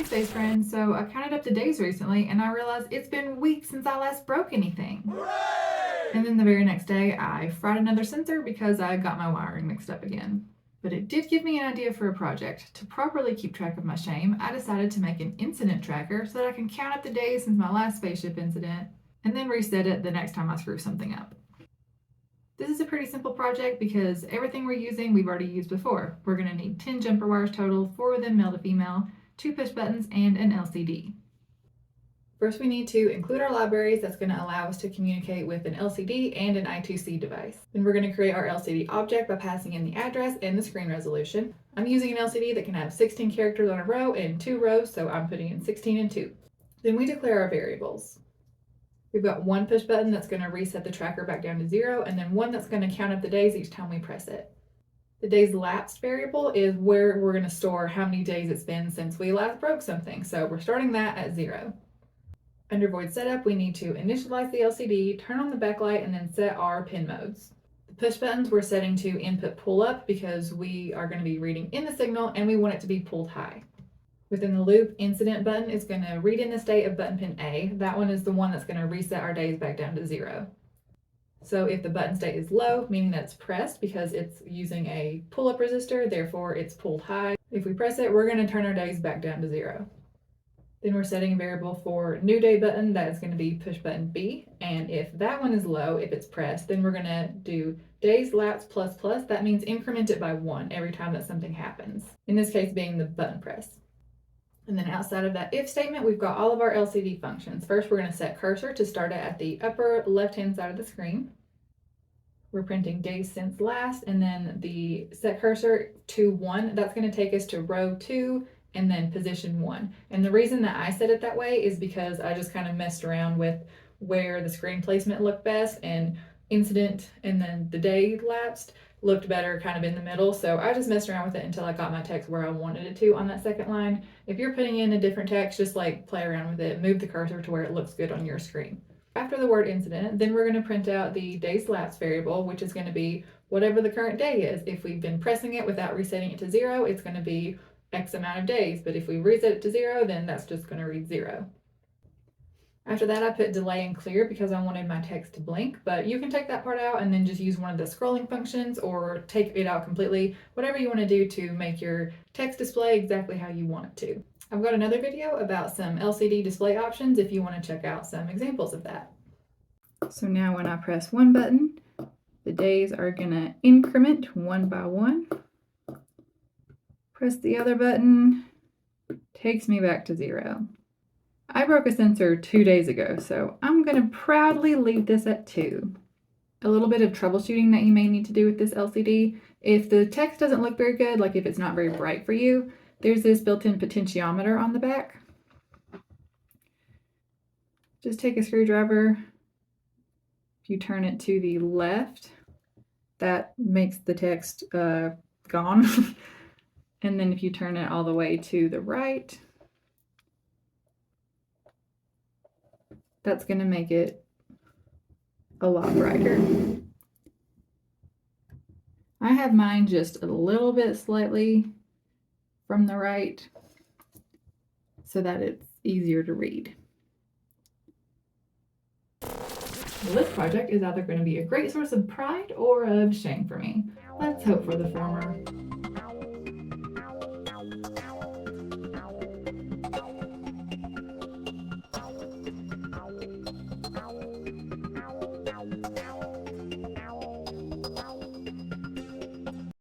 space friends. So I counted up the days recently and I realized it's been weeks since I last broke anything. Hooray! And then the very next day I fried another sensor because I got my wiring mixed up again. But it did give me an idea for a project. To properly keep track of my shame, I decided to make an incident tracker so that I can count up the days since my last spaceship incident and then reset it the next time I screw something up. This is a pretty simple project because everything we're using we've already used before. We're going to need 10 jumper wires total, 4 of them male to female, 2 push buttons, and an LCD. First we need to include our libraries that's going to allow us to communicate with an LCD and an I2C device. Then we're going to create our LCD object by passing in the address and the screen resolution. I'm using an LCD that can have 16 characters on a row and 2 rows, so I'm putting in 16 and 2. Then we declare our variables. We've got one push button that's going to reset the tracker back down to 0, and then one that's going to count up the days each time we press it. The days lapsed variable is where we're going to store how many days it's been since we last broke something, so we're starting that at 0. Under void setup, we need to initialize the LCD, turn on the backlight, and then set our pin modes. The push buttons we're setting to input pull up because we are going to be reading in the signal and we want it to be pulled high. Within the loop, incident button is going to read in the state of button pin A. That one is the one that's going to reset our days back down to 0. So if the button state is low, meaning that it's pressed because it's using a pull-up resistor, therefore it's pulled high. If we press it, we're going to turn our days back down to 0. Then we're setting a variable for new day button that is going to be push button B. And if that one is low, if it's pressed, then we're going to do days lapsed plus plus. That means increment it by 1 every time that something happens. In this case being the button press. And then outside of that if statement, we've got all of our LCD functions. First, we're going to set cursor to start it at the upper left-hand side of the screen. We're printing days since last, and then the set cursor to 1, that's going to take us to row 2 and then position 1. And the reason that I set it that way is because I just kind of messed around with where the screen placement looked best, and incident and then the day lapsed looked better kind of in the middle. So I just messed around with it until I got my text where I wanted it to on that second line. If you're putting in a different text, just like play around with it, move the cursor to where it looks good on your screen. After the word incident, then we're going to print out the days lapsed variable, which is going to be whatever the current day is. If we've been pressing it without resetting it to 0, it's going to be X amount of days. But if we reset it to 0, then that's just going to read 0. After that, I put delay and clear because I wanted my text to blink, but you can take that part out and then just use one of the scrolling functions or take it out completely, whatever you want to do to make your text display exactly how you want it to. I've got another video about some LCD display options if you want to check out some examples of that. So now when I press one button, the days are going to increment 1 by 1. Press the other button, takes me back to 0. I broke a sensor 2 days ago, so I'm going to proudly leave this at 2. A little bit of troubleshooting that you may need to do with this LCD. If the text doesn't look very good, like if it's not very bright for you, there's this built-in potentiometer on the back. Just take a screwdriver. If you turn it to the left, that makes the text gone. And then if you turn it all the way to the right, that's going to make it a lot brighter. I have mine just a little bit slightly from the right so that it's easier to read. This project is either going to be a great source of pride or of shame for me. Let's hope for the former.